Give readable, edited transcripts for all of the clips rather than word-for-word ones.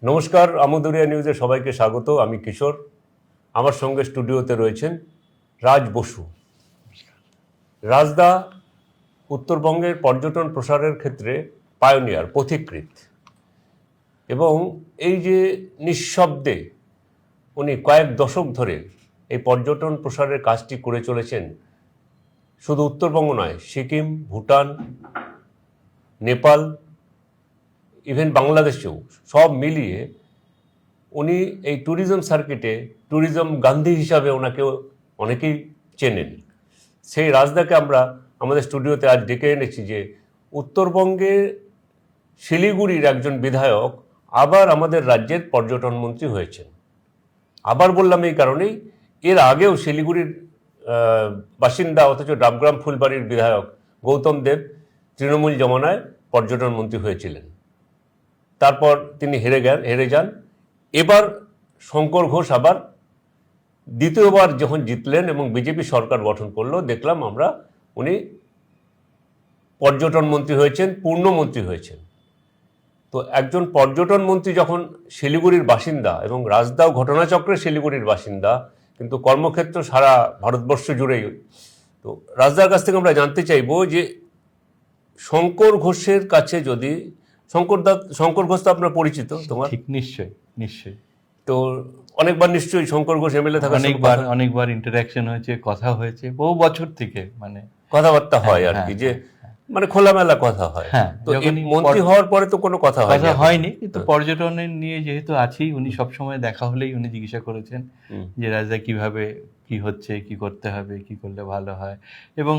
নমস্কার, আমদুরিয়া নিউজে সবাইকে স্বাগত। আমি কিশোর। আমার সঙ্গে স্টুডিওতে রয়েছেন রাজ বসু। রাজদা উত্তরবঙ্গের পর্যটন প্রসারের ক্ষেত্রে পায়োনিয়ার, পথিকৃৎ, এবং এই যে নিঃশব্দে উনি কয়েক দশক ধরে এই পর্যটন প্রসারের কাজটি করে চলেছেন। শুধু উত্তরবঙ্গ নয়, সিকিম, ভুটান, নেপাল, ইভেন বাংলাদেশেও সব মিলিয়ে উনি এই ট্যুরিজম সার্কিটে ট্যুরিজম গান্ধী হিসাবে ওনাকে অনেকেই চেনেন। সেই রাজদাকে আমরা আমাদের স্টুডিওতে আজ ডেকে এনেছি যে উত্তরবঙ্গে শিলিগুড়ির একজন বিধায়ক আবার আমাদের রাজ্যের পর্যটন মন্ত্রী হয়েছেন। আবার বললাম এই কারণেই, এর আগেও শিলিগুড়ির বাসিন্দা অথচ ডাবগ্রাম ফুলবাড়ির বিধায়ক গৌতম দেব তৃণমূল জমানায় পর্যটন মন্ত্রী হয়েছিলেন। তারপর তিনি হেরে যান। এবার শঙ্কর ঘোষ আবার দ্বিতীয়বার যখন জিতলেন এবং বিজেপি সরকার গঠন করলো, দেখলাম আমরা উনি পর্যটন মন্ত্রী হয়েছেন, পূর্ণমন্ত্রী হয়েছেন। তো একজন পর্যটন মন্ত্রী যখন শিলিগুড়ির বাসিন্দা, এবং রাজদাও ঘটনাচক্রে শিলিগুড়ির বাসিন্দা, কিন্তু কর্মক্ষেত্র সারা ভারতবর্ষ জুড়েই, তো রাজদার কাছ থেকে আমরা জানতে চাইব যে শঙ্কর ঘোষের কাছে যদি শঙ্কর ঘোষ তো আপনার পরিচিত, তোমার? ঠিক, নিশ্চয়ই নিশ্চয়ই। তো অনেকবার নিশ্চয়ই শঙ্কর ঘোষ এমএলএ থাকা অনেকবার ইন্টারাকশন হয়েছে, কথা হয়েছে বহু বছর থেকে, মানে কথাবার্তা হয় আর কি, যে মানে খোলামেলা কথা হয়। তো মন্ত্রী হওয়ার পরে তো কোনো কথা হয়নি, কিন্তু পর্যটনের নিয়ে যেহেতু আছেই, উনি সবসময় দেখা হলেই উনি জিজ্ঞাসা করেছেন যে রাজা কিভাবে কি হচ্ছে, কি করতে হবে, কি করলে ভালো হয়, এবং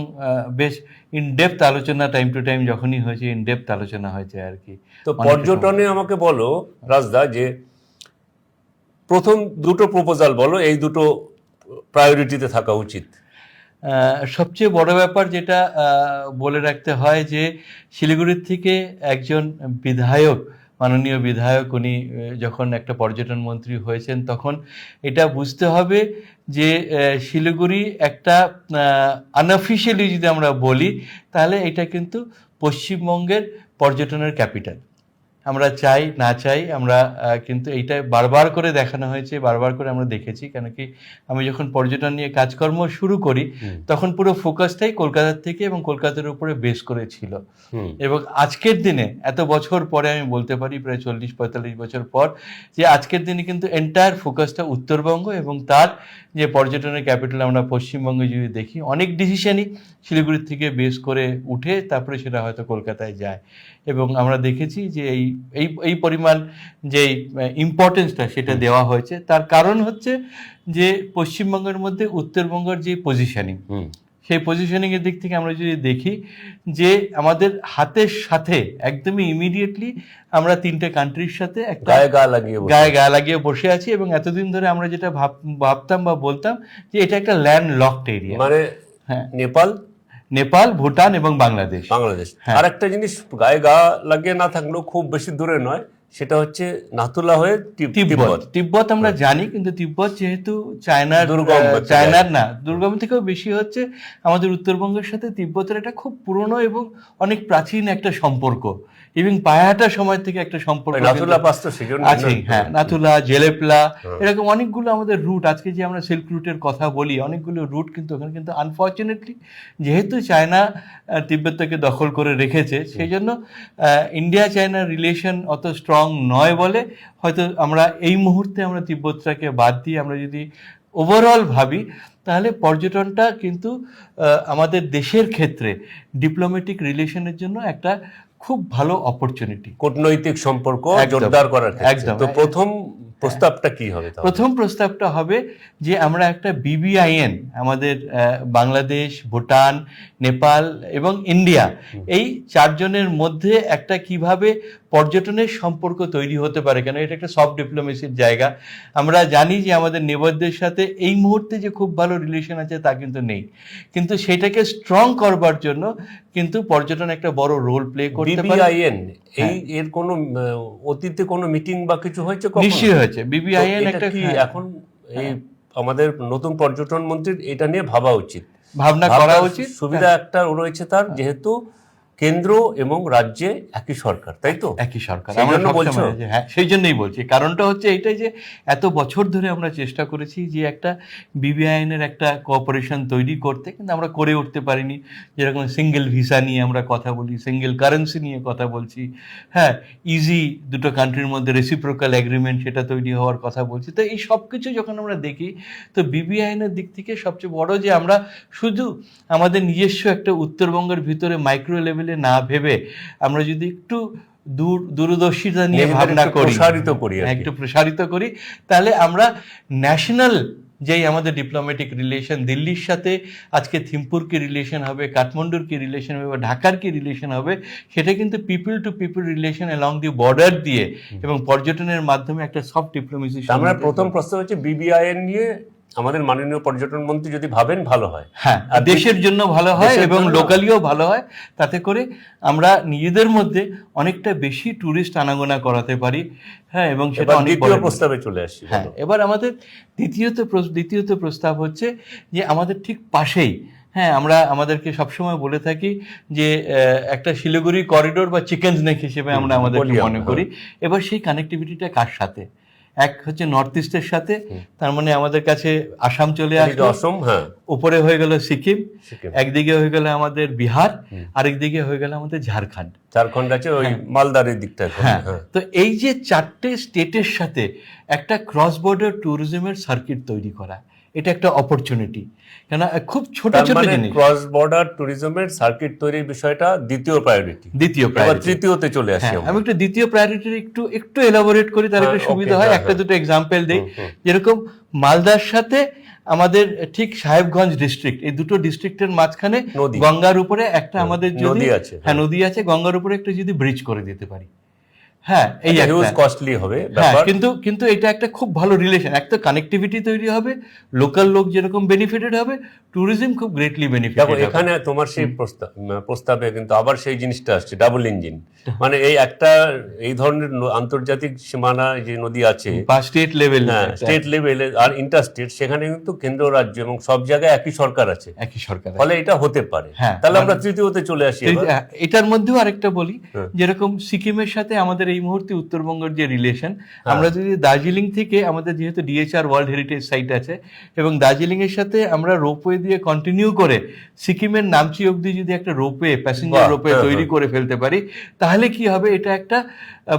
বেশ ইনডেপথ আলোচনা টাইম টু টাইম যখনই হয়েছে, ইনডেপথ আলোচনা হয়েছে আর কি। তো পর্যটনে আমাকে বলো রাজদা, যে প্রথম দুটো প্রপোজাল বলো, এই দুটো প্রায়োরিটিতে থাকা উচিত। সবচেয়ে বড় ব্যাপার যেটা বলে রাখতে হয় যে শিলিগুড়ির থেকে একজন বিধায়ক, মাননীয় বিধায়ক, উনি যখন একটা পর্যটন মন্ত্রী হয়েছেন, তখন এটা বুঝতে হবে যে শিলিগুড়ি একটা আনঅফিশিয়ালি যদি আমরা বলি, তাহলে এটা কিন্তু পশ্চিমবঙ্গের পর্যটনের ক্যাপিটাল। আমরা চাই না চাই, আমরা কিন্তু এইটা বারবার করে দেখানো হয়েছে, বারবার করে আমরা দেখেছি। কেন কি, আমি যখন পর্যটন নিয়ে কাজকর্ম শুরু করি, তখন পুরো ফোকাসটাই কলকাতার থেকে এবং কলকাতার উপরে বেস করেছিল। এবং আজকের দিনে, এত বছর পরে আমি বলতে পারি, প্রায় 40-45 বছর পর, যে আজকের দিনে কিন্তু এন্টায়ার ফোকাসটা উত্তরবঙ্গ, এবং তার যে পর্যটনের ক্যাপিটাল আমরা পশ্চিমবঙ্গে যদি দেখি, অনেক ডিসিশনই শিলিগুড়ির থেকে বেস করে উঠে তারপরে সেটা হয়তো কলকাতায় যায়। এবং আমরা দেখেছি যে এই পরিমাণ যে ইম্পর্টেন্সটা সেটা দেওয়া হয়েছে, তার কারণ হচ্ছে যে পশ্চিমবঙ্গের মধ্যে উত্তরবঙ্গের যে পজিশনিং, সেই পজিশনিং এর দিক থেকে আমরা যদি দেখি যে আমাদের হাতের সাথে একদমই ইমিডিয়েটলি আমরা তিনটে কান্ট্রির সাথে একটা গায়ে গা লাগিয়ে বসে আছি। এবং এতদিন ধরে আমরা যেটা ভাবতাম বা বলতাম যে এটা একটা ল্যান্ড লকড এরিয়া, মানে নেপাল, ভুটান এবং বাংলাদেশ। আর একটা জিনিস গায়ে গা লাগিয়ে না থাকলেও খুব বেশি দূরে নয়, সেটা হচ্ছে নাথুলা হয়ে তিব্বত আমরা জানি, কিন্তু তিব্বত যেহেতু চায়নার না, দুর্গম থেকেও বেশি হচ্ছে, আমাদের উত্তরবঙ্গের সাথে তিব্বতের একটা খুব পুরনো এবং অনেক প্রাচীন একটা সম্পর্ক, এবং পায়াহাটা সময় থেকে একটা সম্পর্ক আছে। হ্যাঁ, নাথুলা, জেলেপলা, এরকম অনেকগুলো আমাদের রুট, আজকে যে আমরা সিল্ক রুটের কথা বলি, অনেকগুলো রুট কিন্তু ওখানে, কিন্তু আনফর্চুনেটলি যেহেতু চায়না তিব্বতকে দখল করে রেখেছে, সেই জন্য ইন্ডিয়া চায়না রিলেশন অত স্ট্রং নয় বলে হয়তো আমরা এই মুহূর্তে আমরা তিব্বতটাকে বাদ দিয়ে আমরা যদি ওভারঅল ভাবি, তাহলে পর্যটনটা কিন্তু আমাদের দেশের ক্ষেত্রে ডিপ্লোম্যাটিক রিলেশনের জন্য একটা খুব ভালো অপরচুনিটি, কূটনৈতিক সম্পর্ক জোরদার করার ক্ষেত্রে। তো প্রথম প্রস্তাবটা কি হবে? প্রথম প্রস্তাবটা হবে যে আমরা একটা BBIN, আমাদের বাংলাদেশ, ভুটান, নেপাল এবং ইন্ডিয়া, এই চারজনের মধ্যে একটা কিভাবে পর্যটনের সম্পর্ক তৈরি হতে পারে। কেন এটা একটা সফট ডিপ্লোমেসির জায়গা। আমরা জানি যে আমাদের নেবারদের সাথে এই মুহূর্তে যে খুব ভালো রিলেশন আছে তা কিন্তু নেই, কিন্তু সেটাকে স্ট্রং করবার জন্য কিন্তু পর্যটন একটা বড় রোল প্লে করতে পারে। এর কোনো অতীতে কোনো মিটিং বা কিছু হয়েছে? নিশ্চয়ই হয়েছে। BBIN একটা কি এখন এই আমাদের নতুন পর্যটন মন্ত্রীর এটা নিয়ে ভাবা উচিত, ভাবনা করা উচিত। সুবিধা একটা রয়েছে তার, যেহেতু কেন্দ্র এবং রাজ্যে একই সরকার, তাই তো? একই সরকার। সেই আমরা জন্য বলছো? সবসময় হ্যাঁ, সেই জন্যই বলছি। কারণটা হচ্ছে এইটাই যে এত বছর ধরে আমরা চেষ্টা করেছি যে একটা বিবিআইনের একটা কোঅপারেশন তৈরি করতে, কিন্তু আমরা করে উঠতে পারিনি। যেরকম সিঙ্গেল ভিসা নিয়ে আমরা কথা বলি, সিঙ্গেল কারেন্সি নিয়ে কথা বলছি, হ্যাঁ, ইজি দুটো কান্ট্রির মধ্যে রেসিপ্রোকাল এগ্রিমেন্ট সেটা তৈরি হওয়ার কথা বলছি। তো এই সব কিছু যখন আমরা দেখি, তো বিবিআইনের দিক থেকে সবচেয়ে বড় যে আমরা শুধু আমাদের নিজস্ব একটা উত্তরবঙ্গের ভিতরে মাইক্রো লেভেলে না ভেবে আমরা যদি একটু দূরদর্শিতা নিয়ে নিজেদের ভাবনা একটু করি, প্রসারিত করি আর কি। একটু প্রসারিত করি, তাহলে আমরা ন্যাশনাল যেই আমাদের ডিপ্লোম্যাটিক রিলেশন, দিল্লির সাথে আজকে থিম্পুর কি রিলেশন হবে, কাঠমান্ডুর কি রিলেশন হবে, বা ঢাকার কি রিলেশন হবে, সেটা কিন্তু people to people relation along the border দিয়ে এবং পর্যটনের মাধ্যমে একটা সফট ডিপ্লোমেসি। আমরা প্রথম প্রশ্ন হচ্ছে বিবিআইএন নিয়ে আমাদের মাননীয় পর্যটন মন্ত্রী যদি ভাবেন ভালো হয়, হ্যাঁ, আর দেশের জন্য ভালো হয় দেশের এবং জন্য- লোকালিও ভালো হয়। তাতে করে আমরা নিজেদের মধ্যে অনেকটা বেশি ট্যুরিস্ট আনাগোনা করাতে পারি, হ্যাঁ, এবং সেটা এবার অনেক দ্বিতীয় বড়। প্রস্তাবে চলে আসি। হ্যাঁ, এবার আমাদের দ্বিতীয়ত প্রস্তাব হচ্ছে যে আমাদের ঠিক পাশেই, হ্যাঁ, আমরা আমাদেরকে সবসময় বলে থাকি যে একটা শিলিগুড়ি করিডোর বা চিকেন নেক হিসেবে আমরা আমাদেরকে বলি মনে আমরা, করি। এবার সেই কানেক্টিভিটিটা কার সাথে? এক হচ্ছে নর্থ ইস্টের সাথে, তার মানে আমাদের কাছে আসাম চলে এদিকে আসলো, অসম, হ্যাঁ, উপরে হয়ে গেল সিকিম, সিকিম। একদিকে হয়ে গেল আমাদের বিহার, আরেকদিকে হয়ে গেল আমাদের ঝাড়খণ্ড। ঝাড়খণ্ড আছে ওই মালদারের দিকটা এখন, হ্যাঁ, হ্যাঁ। তো এই যে চারটে স্টেটের সাথে একটা ক্রস বর্ডার ট্যুরিজমের সার্কিট তৈরি করা, এটা একটা অপরচুনিটি। কেন খুব ছোট তার ছোট মানে জিনিস। ক্রস বর্ডার ট্যুরিজমের সার্কিট তৈরির বিষয়টা দ্বিতীয় প্রায়োরিটি। দ্বিতীয় এবার প্রায়োরিটি। তৃতীয়তে চলে আসি হ্যাঁ, আমরা। আমি একটু দ্বিতীয় প্রায়োরিটির একটু এলাবোরেট করি, তার একটু হ্যাঁ, সুবিধা okay, হয়। হ্যাঁ, একটা হ্যাঁ। দুটো এক্সাম্পল দেই। হুম। যেরকম মালদার সাথে আমাদের ঠিক সাহেবগঞ্জ ডিস্ট্রিক্ট, এই দুটো ডিস্ট্রিক্টের মাঝখানে নদী। গঙ্গার উপরে একটা আমাদের যদি নদী আছে, হ্যাঁ, নদী আছে, গঙ্গার উপরে একটা যদি ব্রিজ করে দিতে পারি, হ্যাঁ, এই হিউজ একটা কস্টলি হবে হ্যাঁ, ব্যাপার। কিন্তু এটা একটা খুব ভালো রিলেশন। একটা কানেক্টিভিটি তৈরি হবে, লোকাল লোক যেরকম বেনিফিটেড হবে, ট্যুরিজম খুব গ্রেটলি দেখো বেনিফিটেড হবে। এখানে তোমার সেই প্রস্তাবে কিন্তু আবার সেই জিনিসটা আসছে, ডাবল ইঞ্জিন। মানে এই একটা এই ধরনের আন্তর্জাতিক সীমানা যে নদী আছে, বা স্টেট লেভেল, হ্যাঁ, স্টেট লেভেলে আর ইন্টারস্টেট, সেখানে কিন্তু কেন্দ্র রাজ্য এবং সব জায়গায় একই সরকার আছে, একই সরকার। ফলে এটা হতে পারে। হ্যাঁ, তাহলে আমরা তৃতীয়তে চলে আসি এবার। এটার মধ্যেও আরেকটা বলি, হ্যাঁ। যেরকম সিকিমের সাথে আমাদের এই মুহূর্তে উত্তরবঙ্গের যে রিলেশন, আমরা যদি দার্জিলিং থেকে, আমাদের যেহেতু ডিএচআর ওয়ার্ল্ড হেরিটেজ সাইট আছে, এবং দার্জিলিং এর সাথে আমরা রোপওয়ে দিয়ে কন্টিনিউ করে সিকিমের নামচি অবধি যদি একটা রোপওয়ে, প্যাসেঞ্জার বাহ, রোপওয়ে হ্যাঁ, তৈরি হ্যাঁ। করে ফেলতে পারি, তাহলে কি হবে? এটা একটা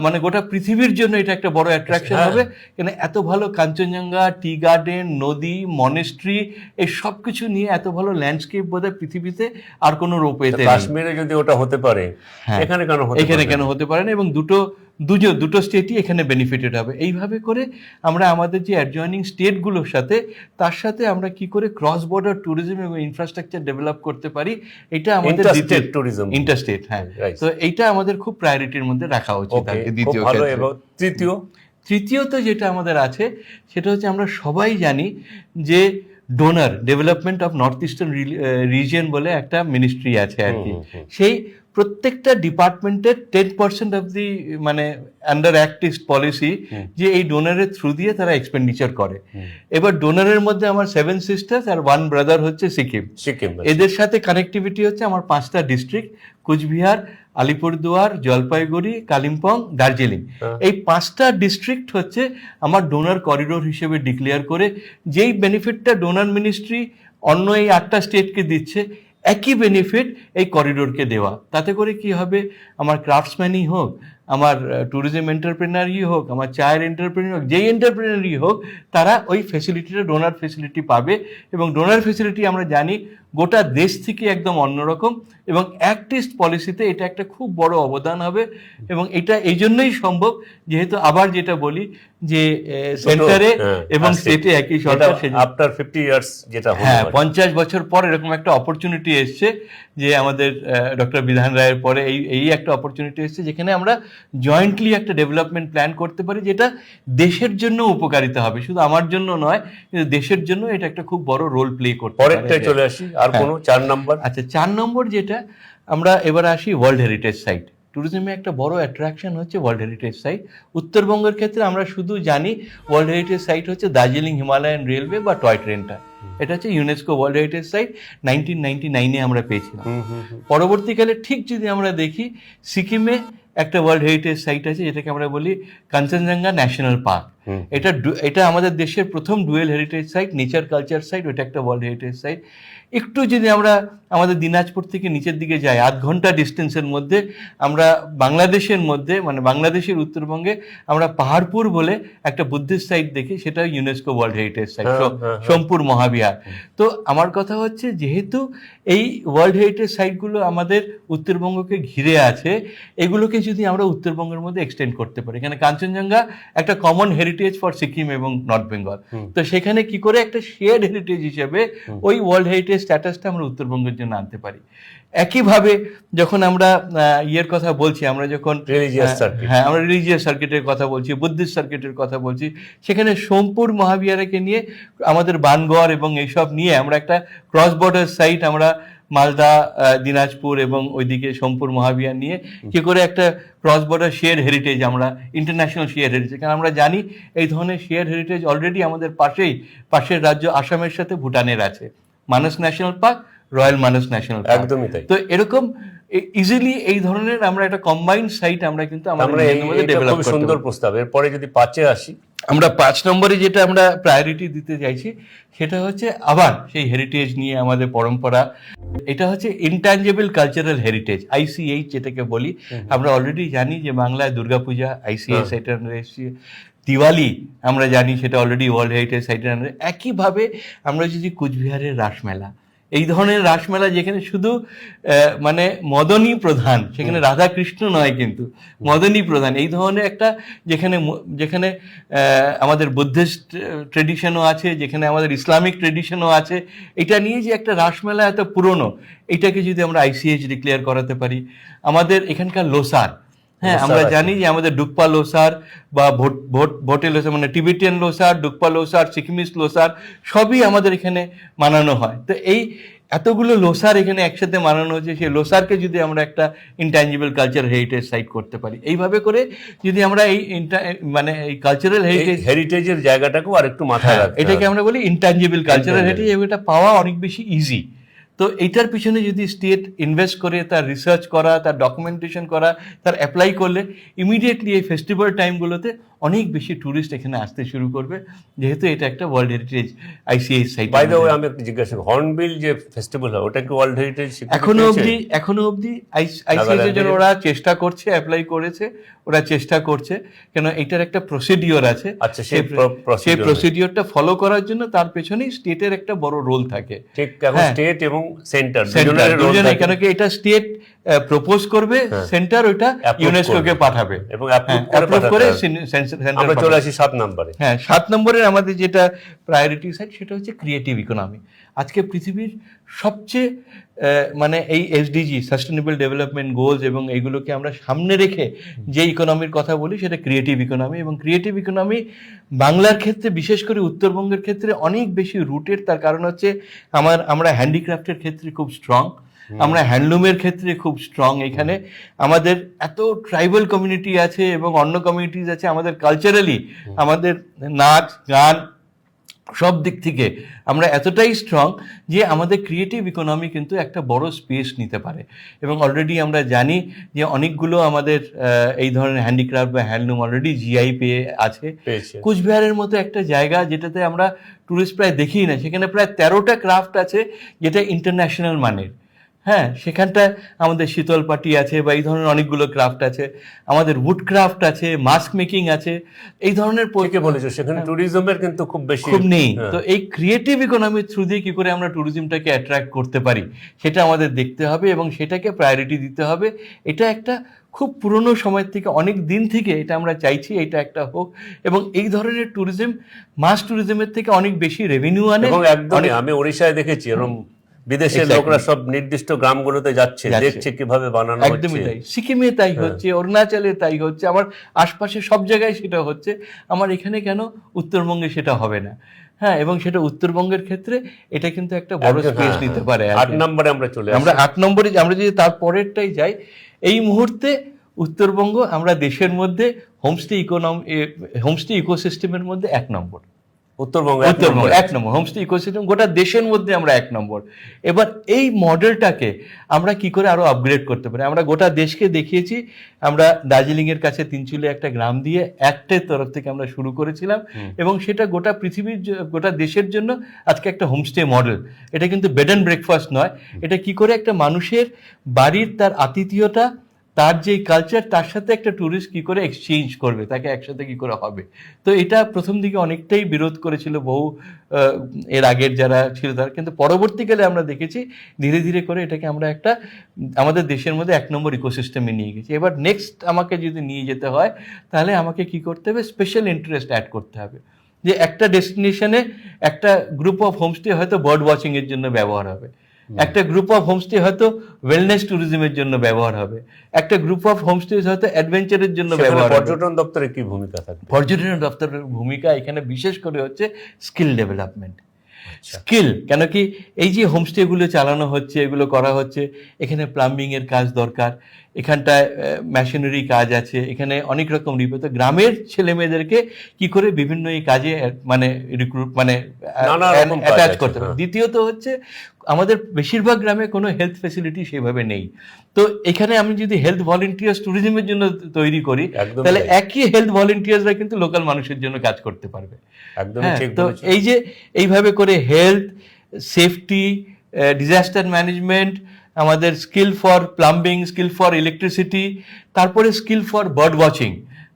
মানে গোটা পৃথিবীর জন্য এটা একটা বড় অ্যাট্রাকশন হ্যাঁ। হবে। কেন এত ভালো কাঞ্চনজঙ্ঘা, টি গার্ডেন, নদী, মনেস্ট্রি, এই সব কিছু নিয়ে এত ভালো ল্যান্ডস্কেপ বোধহয় পৃথিবীতে আর কোনো রোপওয়েতে নেই। কাশ্মীরে যদি ওটা হতে পারে, হ্যাঁ। এখানে কেন হতে এখানে পারবে কেন না? হতে পারে না? এবং দুটো স্টেটই এখানে বেনিফিটেড হবে। এইভাবে করে আমরা আমাদের যে অ্যাডজয়নিং স্টেটগুলোর সাথে, তার সাথে আমরা কি করে ক্রস বর্ডার ট্যুরিজম এবং ইনফ্রাস্ট্রাকচার ডেভেলপ করতে পারি, এটা আমাদের Interstate tourism। ইন্টারস্টেট, হ্যাঁ। Right. তো এইটা আমাদের খুব প্রায়োরিটির মধ্যে রাখা উচিত ওকে, আর কি, খুব দ্বিতীয় ভালো। ক্ষেত্রে। এবং তৃতীয়ত যেটা আমাদের আছে, সেটা হচ্ছে আমরা সবাই জানি যে DoNER development of north eastern region বলে একটা মিনিস্ট্রি আছে আর কি। সেই প্রত্যেকটা ডিপার্টমেন্টের 10% অফ দি মানে আন্ডার অ্যাক্ট ইস্ট পলিসি, যে এই ডোনারের থ্রু দিয়ে তারা এক্সপেন্ডিচার করে। এবার ডোনারের মধ্যে আমার 7 সিস্টার্স আর 1 ব্রাদার হচ্ছে সিকিম। সিকিম এদের সাথে কানেক্টিভিটি হচ্ছে আমার 5টা ডিস্ট্রিক্ট, কুচবিহার, আলিপুরদুয়ার, জলপাইগুড়ি, কালিম্পং, দার্জিলিং। এই 5টা ডিস্ট্রিক্ট হচ্ছে আমার ডোনার করিডোর হিসেবে ডিক্লেয়ার করে, যেই বেনিফিটটা ডোনার মিনিস্ট্রি অন্য এই 8টা স্টেটকে দিচ্ছে, একই বেনিফিট এই করিডোরকে দেওয়া। তাতে করে কি হবে? আমার ক্রাফটসম্যানই হোক, আমার ট্যুরিজম এন্টারপ্রেনারই হোক, আমার চায়ের এন্টারপ্রেনার হোক, যেই এন্টারপ্রেনারই হোক, তারা ওই ফেসিলিটিটা, ডোনার ফেসিলিটি পাবে। এবং ডোনার ফেসিলিটি আমরা জানি গোটা দেশ থেকে একদম অন্যরকম, এবং অ্যাক্ট ইস্ট পলিসিতে এটা একটা খুব বড় অবদান হবে। এবং এটা এই জন্যই সম্ভব, যেহেতু আবার যেটা বলি যে সেন্টারে এবং স্টেটে একই সরকার। আফটার 50 ইয়ার্স যেটা হলো, হ্যাঁ, 50 বছর পর এরকম একটা অপরচুনিটি এসছে, যে আমাদের ডক্টর বিধান রায়ের পরে এই একটা অপরচুনিটি এসছে, যেখানে আমরা জয়েন্টলি একটা ডেভেলপমেন্ট প্ল্যান করতে পারি, যেটা দেশের জন্য উপকারিতা হবে, শুধু আমার জন্য নয়, কিন্তু দেশের জন্য এটা একটা খুব বড় রোল প্লে করতে পারে। পরেরটাই চলে আসি। আর কোনো 4 নাম্বার? আচ্ছা, 4 নম্বর যেটা, আমরা এবার আসি ওয়ার্ল্ড হেরিটেজ সাইট। ট্যুরিজমে একটা বড় অ্যাট্রাকশন হচ্ছে ওয়ার্ল্ড হেরিটেজ সাইট। উত্তরবঙ্গের ক্ষেত্রে আমরা শুধু জানি ওয়ার্ল্ড হেরিটেজ সাইট হচ্ছে দার্জিলিং হিমালয়ান রেলওয়ে বা টয় ট্রেনটা। এটা হচ্ছে ইউনেস্কো ওয়ার্ল্ড হেরিটেজ সাইট 1999-এ আমরা পেয়েছিলাম। পরবর্তীকালে ঠিক যদি আমরা দেখি, সিকিমে একটা ওয়ার্ল্ড হেরিটেজ সাইট আছে যেটাকে আমরা বলি কাঞ্চনজঙ্ঘা ন্যাশনাল পার্ক। এটা আমাদের দেশের প্রথম dual heritage site, nature culture site, ওটা একটা ওয়ার্ল্ড হেরিটেজ সাইট। একটু যদি আমরা আমাদের দিনাজপুর থেকে নিচের দিকে যাই, 8 ঘন্টা ডিস্টেন্সের মধ্যে আমরা বাংলাদেশের মধ্যে, মানে বাংলাদেশের উত্তরবঙ্গে আমরা পাহাড়পুর বলে একটা বুদ্ধিস্ট সাইট দেখি, সেটা UNESCO world heritage site, Somapura Mahavihara. তো আমার কথা হচ্ছে, যেহেতু এই ওয়ার্ল্ড হেরিটেজ সাইটগুলো আমাদের উত্তরবঙ্গকে ঘিরে আছে, এগুলোকে যদি আমরা উত্তরবঙ্গের মধ্যে এক্সটেন্ড করতে পারি, এখানে কাঞ্চনজঙ্ঘা একটা কমন হেরিটেজ ফর সিকিম এবং নর্থ বেঙ্গল, তো সেখানে কি করে একটা শেয়ার্ড হেরিটেজ হিসেবে ওই ওয়ার্ল্ড হেরিটেজ স্ট্যাটাসটা আমরা উত্তরবঙ্গের জন্য আনতে পারি। একইভাবে যখন আমরা ইয়ের কথা বলছি, আমরা যখন আমরা রিলিজিয়াস সার্কিটের কথা বলছি, বুদ্ধিস্ট সার্কিটের কথা বলছি, সেখানে সোমপুর মহাবিহারকে নিয়ে, আমাদের বানগড় এবং এইসব নিয়ে আমরা একটা ক্রস বর্ডার সাইট, আমরা মালদা, দিনাজপুর এবং ওইদিকে সোমপুর মহাবিহার নিয়ে কি করে একটা ক্রস বর্ডার শেয়ার হেরিটেজ, আমরা ইন্টারন্যাশনাল শেয়ার হেরিটেজ, কারণ আমরা জানি এই ধরনের শেয়ার হেরিটেজ অলরেডি আমাদের পাশের রাজ্য আসামের সাথে ভুটানের আছে, মানস ন্যাশনাল পার্ক, রয়্যাল মানস ন্যাশনাল পার্ক। একদমই তাই। তো এরকম ইজিলি এই ধরনের আমরা একটা কম্বাইন্ড সাইট আমরা কিন্তু আমাদের মধ্যে ডেভেলপ করতে পারি। সুন্দর প্রস্তাব। এরপরে যদি 5-এ আসি, আমরা 5 নম্বরে যেটা আমরা প্রায়োরিটি দিতে চাইছি, সেটা হচ্ছে আবার সেই হেরিটেজ নিয়ে আমাদের পরম্পরা। এটা হচ্ছে ইনট্যাঞ্জেবল কালচারাল হেরিটেজ, ICH যেটাকে বলি। আমরা অলরেডি জানি যে বাংলায় দুর্গাপূজা ICH সাইটের আন্ডারে এসেছে, দিওয়ালি আমরা জানি সেটা অলরেডি ওয়ার্ল্ড হেরিটেজ সাইটের আন্ডারে। একইভাবে আমরা যদি কুচবিহারের রাসমেলা, এই ধরনের রাসমেলা যেখানে শুধু মানে মদনী প্রধান, সেখানে রাধা কৃষ্ণ নয় কিন্তু মদনী প্রধান, এই ধরনের একটা যেখানে আমাদের বুদ্ধিস্ট ট্রেডিশনও আছে, যেখানে আমাদের ইসলামিক ট্রেডিশনও আছে, এটা নিয়ে যে একটা রাসমেলা এত পুরনো, এটাকে যদি আমরা ICH ডিক্লেয়ার করাতে পারি। আমাদের এখানকার লোসার, হ্যাঁ আমরা জানি যে আমাদের ডুকপা লোসার বা ভোটে লোসার, মানে টিবেটিয়ান লোসার, ডুকপা লোসার, সিকিমিস লোসার, সবই আমাদের এখানে মানানো হয়। তো এই এতগুলো লোসার এখানে একসাথে মানানো হচ্ছে, সেই লোসারকে যদি আমরা একটা ইনট্যাঞ্জিবল কালচার হেরিটেজ সাইট করতে পারি, এইভাবে করে যদি আমরা এই মানে এই কালচারাল হেরিটেজের জায়গাটাকেও আরেকটু মাথায় রাখতে হবে। এটাকে আমরা বলি ইনট্যাঞ্জিবল কালচারাল হেরিটেজ, এটা পাওয়া অনেক বেশি ইজি। তো এইটার পিছনে যদি স্টেট ইনভেস্ট করে, তার রিসার্চ করা, তার ডকুমেন্টেশন করা, তার অ্যাপ্লাই করলে ইমিডিয়েটলি এই ফেস্টিভ্যাল টাইমগুলোতে অনেক বেশি ট্যুরিস্ট এখানে আসতে শুরু করবে, যেহেতু এটা একটা world heritage ICH site. By the way, আমি একটু জিজ্ঞাসা করি, হর্নবিল যে ফেস্টিভ্যাল হয়, ওটা কি ওয়ার্ল্ড হেরিটেজ? এখনো অবধি ICH এর জন্য ওরা চেষ্টা করছে, অ্যাপ্লাই করেছে, ওরা চেষ্টা করছে, কেন এটার একটা প্রসিডিওর আছে। আচ্ছা, সেই প্রসিডিওরটা ফলো করার জন্য তার পেছনেই স্টেটের একটা বড় রোল থাকে। ঠিক, স্টেট এবং সেন্টার দুজনে, কেন কি এটা স্টেট প্রপোজ করবে, সেন্টার ওইটা ইউনেস্কোকে পাঠাবে এবং অ্যাপ্রুভ করে আমরা চলে আসি 7 নম্বরে। হ্যাঁ, 7 নম্বরের আমাদের যেটা প্রায়োরিটি সাইট, সেটা হচ্ছে ক্রিয়েটিভ ইকোনমি। আজকে পৃথিবীর সবচেয়ে মানে এই SDG, সাস্টেনেবল ডেভেলপমেন্ট গোলস, এবং এইগুলোকে আমরা সামনে রেখে যে ইকোনমির কথা বলি, সেটা ক্রিয়েটিভ ইকোনমি। এবং ক্রিয়েটিভ ইকোনমি বাংলার ক্ষেত্রে, বিশেষ করে উত্তরবঙ্গের ক্ষেত্রে অনেক বেশি রুটেড। তার কারণ হচ্ছে আমরা হ্যান্ডিক্রাফটের ক্ষেত্রে খুব স্ট্রং, আমরা হ্যান্ডলুমের ক্ষেত্রে খুব স্ট্রং। এখানে আমাদের এত ট্রাইবাল কমিউনিটি আছে এবং অন্য কমিউনিটিজ আছে, আমাদের কালচারালি, আমাদের নাচ গান সব দিক থেকে আমরা এতটাই স্ট্রং যে আমাদের ক্রিয়েটিভ ইকোনমি কিন্তু একটা বড় স্পেস নিতে পারে। এবং অলরেডি আমরা জানি যে অনেকগুলো আমাদের এই ধরনের হ্যান্ডিক্রাফট বা হ্যান্ডলুম অলরেডি GI পেয়ে আছে। কুচবিহারের মতো একটা জায়গা যেটাতে আমরা টুরিস্ট প্রায় দেখি না, সেখানে প্রায় 13টা ক্রাফট আছে যেটা ইন্টারন্যাশনাল মানের। হ্যাঁ, সেখানটায় আমাদের শীতল পাটি আছে বা এই ধরনের অনেকগুলো ক্রাফট আছে, আমাদের উড ক্রাফট আছে, মাস্ক মেকিং আছে, এই ধরনের বলেছো। সেখানে ট্যুরিজমের কিন্তু খুব নেই। তো এই ক্রিয়েটিভ ইকোনমির থ্রু দিয়ে কি করে আমরা ট্যুরিজমটাকে অ্যাট্রাক্ট করতে পারি, সেটা আমাদের দেখতে হবে এবং সেটাকে প্রায়োরিটি দিতে হবে। এটা একটা খুব পুরনো সময় থেকে, অনেক দিন থেকে এটা আমরা চাইছি এটা একটা হোক, এবং এই ধরনের ট্যুরিজম মাস ট্যুরিজমের থেকে অনেক বেশি রেভিনিউ আনে। এবং একদমই আমি ওড়িশায় দেখেছি এরকম বিদেশের লোকরা সব নির্দিষ্ট গ্রামগুলোতে যাচ্ছে, দেখছে কিভাবে বানানো হচ্ছে। একদমই তাই, সিকিমে তাই হচ্ছে, অরুণাচলে তাই হচ্ছে, আমার আশপাশে সব জায়গায় সেটা হচ্ছে, আমার এখানে কেন উত্তরবঙ্গে সেটা হবে না? হ্যাঁ, এবং সেটা উত্তরবঙ্গের ক্ষেত্রে এটা কিন্তু একটা বড় স্পেস নিতে পারে। 8 নম্বরে আমরা চলে আসি। আমরা 8 নম্বরে আমরা যদি তার পরেরটাই যাই, এই মুহূর্তে উত্তরবঙ্গ আমরা দেশের মধ্যে হোমস্টে ইকোসিস্টেমের মধ্যে 1 নম্বর। উত্তরবঙ্গ উত্তরবঙ্গ 1 নম্বর হোমস্টে ইকোসিস্টেম, গোটা দেশের মধ্যে আমরা 1 নম্বর। এবার এই মডেলটাকে আমরা কি করে আরো আপগ্রেড করতে পারি, আমরা গোটা দেশকে দেখিয়েছি। আমরা দার্জিলিং এর কাছে তিনচুলে একটা গ্রাম দিয়ে অ্যাক্টের তরফ থেকে আমরা শুরু করেছিলাম, এবং সেটা গোটা পৃথিবীর গোটা দেশের জন্য আজকে একটা হোমস্টে মডেল। এটা কিন্তু বেড অ্যান্ড ব্রেকফাস্ট নয়, এটা কি করে একটা মানুষের বাড়ির তার আতিথেয়তা, তার যে কালচার, তার সাথে একটা ট্যুরিস্ট কি করে এক্সচেঞ্জ করবে, তাকে একসাথে কি করে হবে। তো এটা প্রথম দিকে অনেকটাই বিরোধ করেছিল বহু এর আগের যারা ছিল তারা, কিন্তু পরবর্তীকালে আমরা দেখেছি ধীরে ধীরে করে এটাকে আমরা একটা আমাদের দেশের মধ্যে 1 নম্বর ইকোসিস্টেমে নিয়ে গেছি। এবার নেক্সট আমাকে যদি নিয়ে যেতে হয়, তাহলে আমাকে কি করতে হবে, স্পেশাল ইন্টারেস্ট অ্যাড করতে হবে। যে একটা ডেস্টিনেশনে একটা গ্রুপ অফ হোমস্টে হয়তো বার্ড ওয়াচিং এর জন্য ব্যবহার হবে, একটা গ্রুপ অফ হোমস্টে হয়তো ওয়েলনেস ট্যুরিজমের জন্য ব্যবহার হবে, একটা গ্রুপ অফ হোমস্টে হয়তো অ্যাডভেঞ্চারের জন্য ব্যবহার হবে। পর্যটন দপ্তরের কি ভূমিকা থাকবে? পর্যটন দপ্তরের ভূমিকা এখানে বিশেষ করে হচ্ছে স্কিল ডেভেলপমেন্ট। স্কিল কেন কি, এই যে হোমস্টেগুলো চালানো হচ্ছে, এগুলো করা হচ্ছে, এখানে প্লাম্বিং এর কাজ দরকার, এখানটায় মেশিনারি কাজ আছে, এখানে অনেক রকম রিপোর্ট। গ্রামের ছেলে মেয়েদেরকে কি করে বিভিন্ন এই কাজে মানে রিক্রুট মানে অ্যাটাচ করতে হবে। দ্বিতীয়ত হচ্ছে আমাদের বেশিরভাগ গ্রামে কোনো হেলথ ফেসিলিটি সেভাবে নেই। তো এখানে আমি যদি হেলথ ভলেন্টিয়ার্স ট্যুরিজমের জন্য তৈরি করি, তাহলে একই হেলথ ভলেন্টিয়ার্সরা কিন্তু লোকাল মানুষের জন্য কাজ করতে পারবে। তো এই যে এইভাবে করে হেলথ, সেফটি, ডিজাস্টার ম্যানেজমেন্ট, আমাদের skill for plumbing, skill for electricity, তারপরে স্কিল ফর বার্ড ওয়াচিং,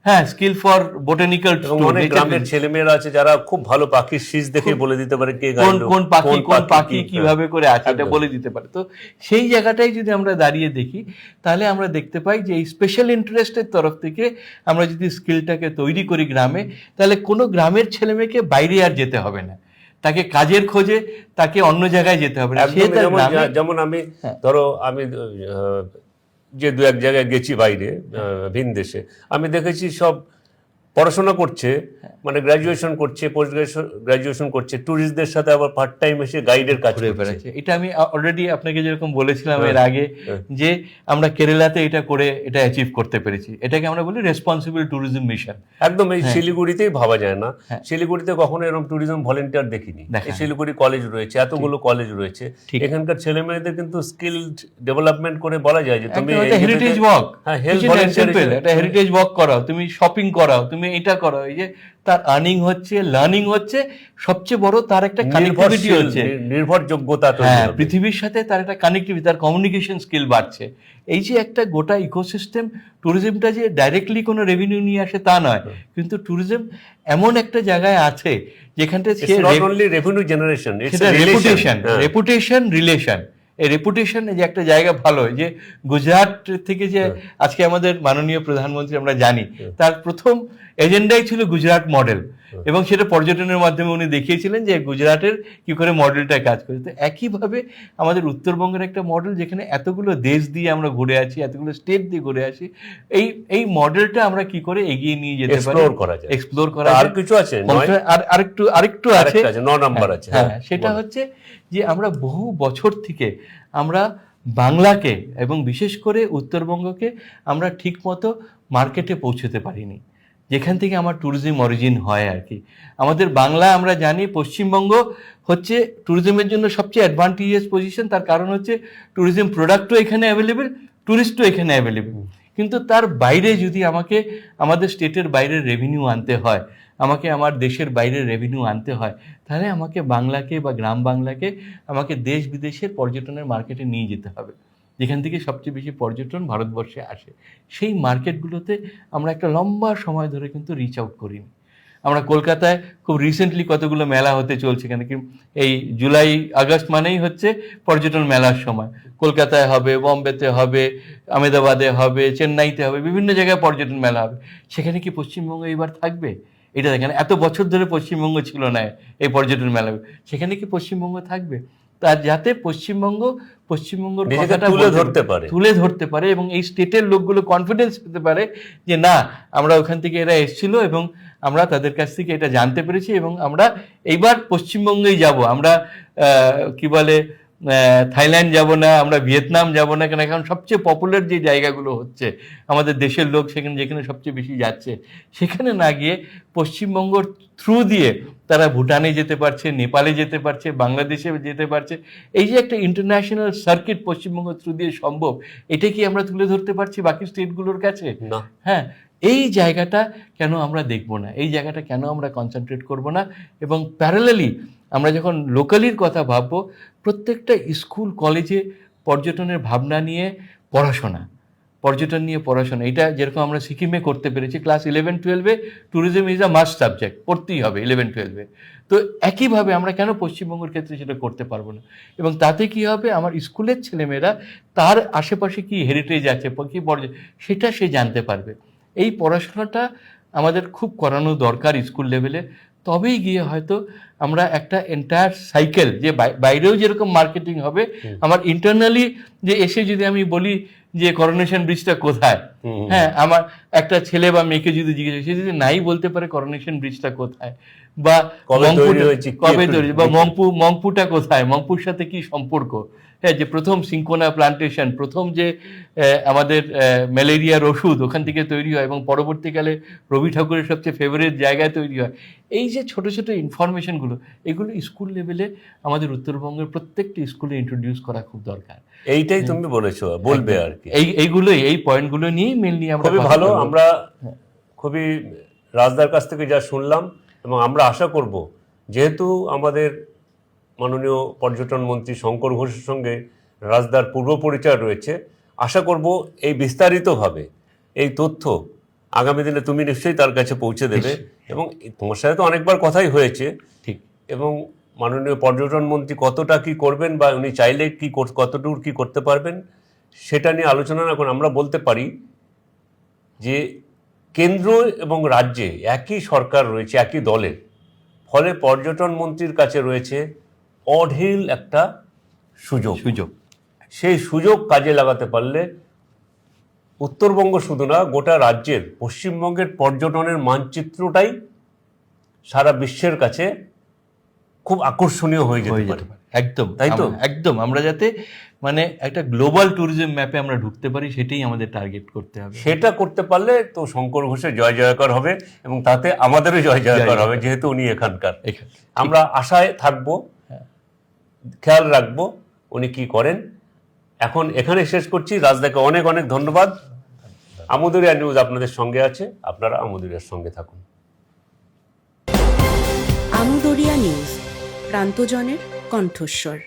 হ্যাঁ, স্কিল ফর বোটানিক্যাল। অনেক গ্রামের ছেলেমেয়েরা আছে যারা খুব ভালো পাখির শীষ দেখে বলে দিতে পারে কে কোন পাখি কিভাবে করে আছে, এটা বলে দিতে পারে। তো সেই জায়গাটাই যদি আমরা দাঁড়িয়ে দেখি, তাহলে আমরা দেখতে পাই যে এই স্পেশাল ইন্টারেস্টের তরফ থেকে আমরা যদি স্কিলটাকে তৈরি করি গ্রামে, তাহলে কোনো গ্রামের ছেলেমেয়েকে বাইরে আর যেতে হবে না, তাকে কাজের খোঁজে তাকে অন্য জায়গায় যেতে হবে না। যেমন আমি ধরো আমি যে দু এক জায়গায় গেছি বাইরে ভিন দেশে, আমি দেখেছি সব পড়াশোনা করছে, মানে গ্রাজুয়েশন করছে, পোস্ট গ্রাজুয়েশন করছে, ট্যুরিস্টদের সাথে আবার পার্ট টাইম এসে গাইডের কাজ করছে। এটা আমি অলরেডি আপনাকে যেরকম বলেছিলাম এর আগে, যে আমরা কেরালাতে এটা করে এটা অ্যাচিভ করতে পেরেছি। এটাকে আমরা বলি রেসপন্সিবল ট্যুরিজম মিশন। একদম এই শিলিগুড়িতেই ভাবা যায় না, শিলিগুড়িতে কখনো এরকম ট্যুরিজম ভলেন্টিয়ার দেখিনি। শিলিগুড়ি কলেজ রয়েছে, এতগুলো কলেজ রয়েছে, এখানকার ছেলে মেয়েদের কিন্তু স্কিল ডেভেলপমেন্ট করে বলা যায় যে তুমি হেরিটেজ ওয়াক, একটা হেরিটেজ ওয়াক করাও, তুমি শপিং করাও, তুমি এটা করো। এই যে তার আর্নিং হচ্ছে, লার্নিং হচ্ছে, সবচেয়ে বড় তার একটা কানেক্টিভিটি হচ্ছে, নির্ভরযোগ্যতা, পৃথিবীর সাথে তার একটা কানেক্টিভিটি, তার কমিউনিকেশন স্কিল বাড়ছে। এই যে একটা গোটা ইকোসিস্টেম, ট্যুরিজমটা যে ডাইরেক্টলি কোনো রেভিনিউ নিয়ে আসে তা নয়, কিন্তু ট্যুরিজম এমন একটা জায়গায় আছে যেখানটা রেভিনিউ জেনারেশন, রেপুটেশন, রিলেশন। এই রেপুটেশন যে একটা জায়গা ভালো, যে গুজরাট থেকে যে আজকে আমাদের মাননীয় প্রধানমন্ত্রী আমরা জানি, তার প্রথম এজেন্ডাই ছিল গুজরাট মডেল, এবং সেটা পর্যটনের মাধ্যমে উনি দেখিয়েছিলেন যে গুজরাটের কি করে মডেলটা কাজ করে। তো একইভাবে আমাদের উত্তরবঙ্গের একটা মডেল, যেখানে এতগুলো দেশ দিয়ে আমরা ঘুরে আছি, এতগুলো স্টেট দিয়ে ঘুরে আসি, এই মডেলটা আমরা কি করে এগিয়ে নিয়ে যেতে পারি, এক্সপ্লোর করা। আর কিছু আছে, আরেকটু আছে, 9 নাম্বার আছে, হ্যাঁ, সেটা হচ্ছে যে আমরা বহু বছর থেকে আমরা বাংলাকে এবং বিশেষ করে উত্তরবঙ্গকে আমরা ঠিক মতো মার্কেটে পৌঁছতে পারিনি, যেখান থেকে আমার ট্যুরিজম অরিজিন হয় আর কি। আমাদের বাংলা, আমরা জানি পশ্চিমবঙ্গ হচ্ছে ট্যুরিজমের জন্য সবচেয়ে অ্যাডভান্টেজিয়াস পজিশন। তার কারণ হচ্ছে ট্যুরিজম প্রোডাক্টও এখানে অ্যাভেলেবেল, ট্যুরিস্টও এখানে অ্যাভেলেবেল। কিন্তু তার বাইরে যদি আমাকে আমাদের স্টেটের বাইরের রেভিনিউ আনতে হয়, আমাকে আমার দেশের বাইরের রেভিনিউ আনতে হয়, তাহলে আমাকে বাংলাকে বা গ্রাম বাংলাকে আমাকে দেশ বিদেশের পর্যটনের মার্কেটে নিয়ে যেতে হবে, যেখান থেকে সবচেয়ে বেশি পর্যটন ভারতবর্ষে আসে। সেই মার্কেটগুলোতে আমরা একটা লম্বা সময় ধরে কিন্তু রিচ আউট করিনি। আমরা কলকাতায় খুব রিসেন্টলি কতগুলো মেলা হতে চলছে, কেন কি এই জুলাই আগস্ট মানেই হচ্ছে পর্যটন মেলার সময়। কলকাতায় হবে, বম্বেতে হবে, আহমেদাবাদে হবে, চেন্নাইতে হবে, বিভিন্ন জায়গায় পর্যটন মেলা হবে। সেখানে কি পশ্চিমবঙ্গ এবার থাকবে? এটা দেখেন, এত বছর ধরে পশ্চিমবঙ্গ ছিল না এই পর্যটন মেলা, সেখানে কি পশ্চিমবঙ্গ থাকবে? তার যাতে পশ্চিমবঙ্গের কথাটা তুলে ধরতে পারে, এবং এই স্টেটের লোকগুলো কনফিডেন্স পেতে পারে যে না, আমরা ওখান থেকে এরা এসেছিল এবং আমরা তাদের কাছ থেকে এটা জানতে পেরেছি, এবং আমরা এইবার পশ্চিমবঙ্গেই যাব। আমরা কি বলে থাইল্যান্ড যাব না, আমরা ভিয়েতনাম যাব না কেন, এখন সবচেয়ে পপুলার যে জায়গাগুলো হচ্ছে আমাদের দেশের লোক সেখানে, যেখানে সবচেয়ে বেশি যাচ্ছে, সেখানে না গিয়ে পশ্চিমবঙ্গর থ্রু দিয়ে তারা ভুটানে যেতে পারছে, নেপালে যেতে পারছে, বাংলাদেশে যেতে পারছে। এই যে একটা ইন্টারন্যাশনাল সার্কিট পশ্চিমবঙ্গ থ্রু দিয়ে সম্ভব, এটা কি আমরা তুলে ধরতে পারছি বাকি স্টেটগুলোর কাছে? না। হ্যাঁ, এই জায়গাটা কেন আমরা দেখব না, এই জায়গাটা কেন আমরা কনসেন্ট্রেট করব না? এবং প্যারালালি আমরা যখন লোকালির কথা ভাববো, প্রত্যেকটা স্কুল কলেজে পর্যটনের ভাবনা নিয়ে পড়াশোনা, পর্যটন নিয়ে পড়াশোনা, এটা যেরকম আমরা সিকিমে করতে পেরেছি, ক্লাস 11-12-এ tourism is a must subject, পড়তেই হবে 11-12-এ। তো একইভাবে আমরা কেন পশ্চিমবঙ্গের ক্ষেত্রে সেটা করতে পারবো না? এবং তাতে কি হবে, আমার স্কুলের ছেলেমেয়েরা তার আশেপাশে কি হেরিটেজ আছে, কি সেটা সে জানতে পারবে। এই পড়াশোনাটা আমাদের খুব করানো দরকার স্কুল লেভেলে, তবেই গিয়ে হয়তো আমরা একটা এন্টায়ার সাইকেল, যে বাইরেও যেরকম মার্কেটিং হবে, আমার ইন্টারনালি যে এসে যদি আমি বলি যে করোনেশন ব্রিজটা কোথায়, হ্যাঁ, আমার একটা ছেলে বা মেয়েকে যদি জিজ্ঞেস, সে যদি নাই বলতে পারে করোনেশন ব্রিজটা কোথায়, বা কবে তৈরি, বা মংপুটা কোথায়, মংপুর সাথে কি সম্পর্ক, হ্যাঁ, যে প্রথম সিঙ্কোনা প্লান্টেশন, প্রথম যে আমাদের ম্যালেরিয়ার ওষুধ ওখান থেকে তৈরি হয়, এবং পরবর্তীকালে রবি ঠাকুরের সবচেয়ে ফেভারিট জায়গায় তৈরি হয়। এই যে ছোট ছোট ইনফরমেশনগুলো, এগুলো স্কুল লেভেলে আমাদের উত্তরবঙ্গের প্রত্যেকটি স্কুলে ইন্ট্রোডিউস করা খুব দরকার। এইটাই তুমি বলেছো, বলবে আর কি। এইগুলোই, এই পয়েন্টগুলো নিয়েই মেনলি আমরা খুবই ভালো। আমরা খুবই রাজদার কাছ থেকে যা শুনলাম, এবং আমরা আশা করব, যেহেতু আমাদের মাননীয় পর্যটন মন্ত্রী শঙ্কর ঘোষের সঙ্গে রাজদার পূর্ব পরিচয় রয়েছে, আশা করব এই বিস্তারিতভাবে এই তথ্য আগামী দিনে তুমি নিশ্চয়ই তার কাছে পৌঁছে দেবে। এবং তোমার সাথে তো অনেকবার কথাই হয়েছে, ঠিক, এবং মাননীয় পর্যটন মন্ত্রী কতটা কি করবেন, বা উনি চাইলে কি কতদূর কি করতে পারবেন, সেটা নিয়ে আলোচনা এখন আমরা বলতে পারি যে কেন্দ্র এবং রাজ্যে একই সরকার রয়েছে, একই দলের, ফলে পর্যটন মন্ত্রীর কাছে রয়েছে অঢেল একটা সুযোগ। সেই সুযোগ কাজে লাগাতে পারলে উত্তরবঙ্গ শুধু না, গোটা রাজ্যের, পশ্চিমবঙ্গের পর্যটনের মানচিত্রটাই সারা বিশ্বের কাছে খুব আকর্ষণীয় হয়ে যেতে পারে। একদম, তাই তো? একদম, আমরা যাতে মানে একটা গ্লোবাল ট্যুরিজম ম্যাপে আমরা ঢুকতে পারি, সেটাই আমাদের টার্গেট করতে হবে। সেটা করতে পারলে তো শঙ্কর ঘোষের জয় জয়কার হবে, এবং তাতে আমাদেরও জয় জয়কার হবে, যেহেতু উনি এখানকার। আমরা আশায় থাকবো, খেয়াল রাখবো উনি কি করেন। এখন এখানে শেষ করছি। রাজদাকে অনেক অনেক ধন্যবাদ। আমুদুরিয়া নিউজ আপনাদের সঙ্গে আছে, আপনারা আমুদুরিয়ার সঙ্গে থাকুন। আমুদরিয়া নিউজ, প্রান্তজনের কণ্ঠস্বর।